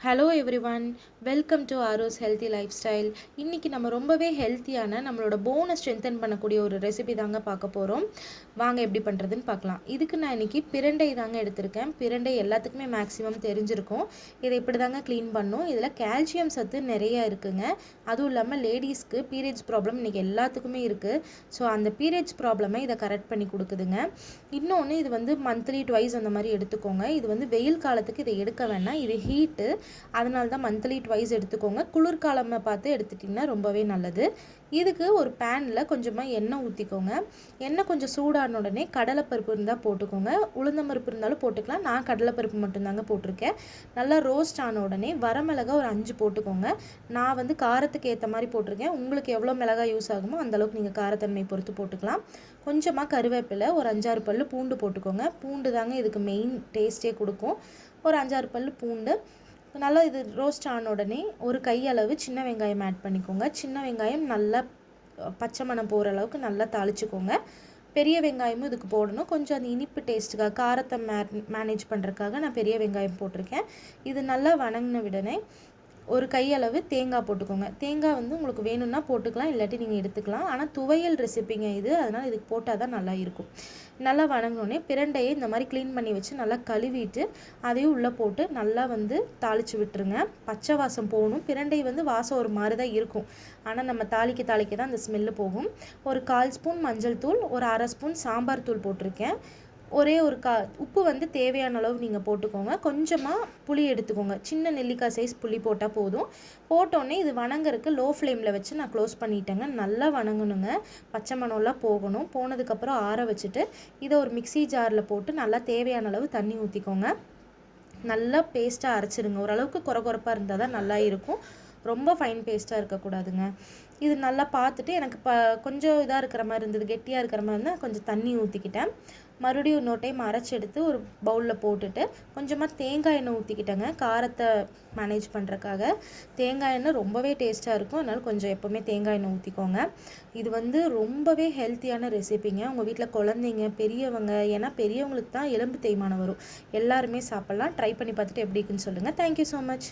Hello everyone, welcome to arrows healthy life style. இன்றைக்கி நம்ம ரொம்பவே ஹெல்த்தியான நம்மளோட போனை ஸ்ட்ரென்தன் பண்ணக்கூடிய ஒரு ரெசிபி தாங்க பார்க்க போகிறோம். வாங்க எப்படி பண்ணுறதுன்னு பார்க்கலாம். இதுக்கு நான் இன்றைக்கி பிரண்டை தாங்க எடுத்திருக்கேன். பிரண்டை எல்லாத்துக்குமே மேக்ஸிமம் தெரிஞ்சிருக்கும். இதை இப்படி தாங்க க்ளீன் பண்ணும். இதில் கால்சியம் சத்து நிறைய இருக்குங்க. அதுவும் இல்லாமல் லேடிஸ்க்கு பீரியட்ஸ் ப்ராப்ளம் இன்றைக்கி எல்லாத்துக்குமே இருக்குது. ஸோ அந்த பீரியட்ஸ் ப்ராப்ளமை இதை கரெக்ட் பண்ணி கொடுக்குதுங்க. இன்னொன்று, இது வந்து மந்த்லி ட்வைஸ் அந்த மாதிரி எடுத்துக்கோங்க. இது வந்து வெயில் காலத்துக்கு இதை எடுக்க வேண்டாம், இது ஹீட்டு, அதனால தான் மந்த்லி ட்வைஸ் எடுத்துக்கோங்க. குளிர்காலமாக பார்த்து எடுத்துட்டிங்கன்னா ரொம்பவே நல்லது. இதுக்கு ஒரு பேனில் கொஞ்சமாக எண்ணெய் ஊற்றிக்கோங்க. எண்ணெய் கொஞ்சம் சூடான உடனே கடலைப்பருப்பு இருந்தால் போட்டுக்கோங்க, உளுந்தம்பருப்பு இருந்தாலும் போட்டுக்கலாம். நான் கடலைப்பருப்பு மட்டும்தாங்க போட்டிருக்கேன். நல்லா ரோஸ்ட் ஆன உடனே வரமிளகா ஒரு 5 போட்டுக்கோங்க. நான் வந்து காரத்துக்கு ஏற்ற மாதிரி போட்டிருக்கேன். உங்களுக்கு எவ்வளோ மிளகாய் யூஸ் ஆகுமோ அந்தளவுக்கு நீங்கள் காரத்தன்மை பொறுத்து போட்டுக்கலாம். கொஞ்சமாக கருவேப்பிலை, ஒரு 5-6 பல் பூண்டு போட்டுக்கோங்க. பூண்டு தாங்க இதுக்கு மெயின் டேஸ்ட்டே கொடுக்கும். ஒரு 5-6 பல் பூண்டு. நல்லா இது ரோஸ்ட் ஆன உடனே ஒரு கையளவு சின்ன வெங்காயம் ஆட் பண்ணிக்கோங்க. சின்ன வெங்காயம் நல்லா பச்சை மணம் போகிற அளவுக்கு நல்லா தாளிச்சுக்கோங்க. பெரிய வெங்காயமும் இதுக்கு போடணும். கொஞ்சம் அந்த இனிப்பு டேஸ்ட்டுக்காக, காரத்தை மேனேஜ் பண்ணுறதுக்காக நான் பெரிய வெங்காயம் போட்டிருக்கேன். இது நல்லா வணங்கின உடனே ஒரு கையளவு தேங்காய் போட்டுக்கோங்க. தேங்காய் வந்து உங்களுக்கு வேணும்னா போட்டுக்கலாம், இல்லாட்டி நீங்கள் எடுத்துக்கலாம். ஆனால் துவையல் ரெசிப்பிங்க இது, அதனால் இதுக்கு போட்டால் தான் நல்லா இருக்கும். நல்லா வணங்கினோடனே பிரண்டையை இந்த மாதிரி க்ளீன் பண்ணி வச்சு நல்லா கழுவிட்டு அதையும் உள்ளே போட்டு நல்லா வந்து தாளித்து விட்டுருங்க. பச்சை வாசம் போகணும். பிரண்டை வந்து வாசம் ஒரு மாதிரி தான் இருக்கும், ஆனால் நம்ம தாளிக்க தான் அந்த ஸ்மெல்லு போகும். ஒரு 1/4 ஸ்பூன் மஞ்சள் தூள், ஒரு 1/2 ஸ்பூன் சாம்பார் தூள் போட்டிருக்கேன். ஒரே ஒரு உப்பு வந்து தேவையான அளவு நீங்கள் போட்டுக்கோங்க. கொஞ்சமாக புளி எடுத்துக்கோங்க. சின்ன நெல்லிக்காய் சைஸ் புளி போட்டால் போதும். போட்டோடனே இது வணங்கறதுக்கு லோ ஃப்ளேமில் வச்சு நான் க்ளோஸ் பண்ணிட்டேங்க. நல்லா வணங்கணுங்க. பச்சை மணம்லாம் போகணும். போனதுக்கப்புறம் ஆற வச்சுட்டு இதை ஒரு மிக்ஸி ஜாரில் போட்டு நல்லா தேவையான அளவு தண்ணி ஊற்றிக்கோங்க. நல்லா பேஸ்ட்டாக அரைச்சிடுங்க. ஓரளவுக்கு கொரகொரப்பாக இருந்தால் தான் நல்லா இருக்கும். ரொம்ப ஃபைன் பேஸ்ட்டாக இருக்கக்கூடாதுங்க. இது நல்லா பார்த்துட்டு எனக்கு கொஞ்சம் இதாக இருக்கிற மாதிரி இருந்தது, கெட்டியாக இருக்கிற மாதிரி இருந்தால் கொஞ்சம் தண்ணி ஊற்றிக்கிட்டேன். மறுபடியும் இன்னொரு டைம் அரைச்சி எடுத்து ஒரு பவுலில் போட்டுட்டு கொஞ்சமாக தேங்காய் எண்ணெய் ஊற்றிக்கிட்டேங்க. காரத்தை மேனேஜ் பண்ணுறக்காக தேங்காய் எண்ணெய் ரொம்பவே டேஸ்ட்டாக இருக்கும். அதனால் கொஞ்சம் எப்போவுமே தேங்காய் எண்ணெய் ஊற்றிக்கோங்க. இது வந்து ரொம்பவே ஹெல்த்தியான ரெசிபிங்க. உங்கள் வீட்டில் குழந்தைங்க, பெரியவங்க, ஏன்னா பெரியவங்களுக்கு தான் எலும்பு தேய்மானம் வரும், எல்லாருமே சாப்பிட்லாம். ட்ரை பண்ணி பார்த்துட்டு எப்படி இருக்குன்னு சொல்லுங்கள். Thank you so much.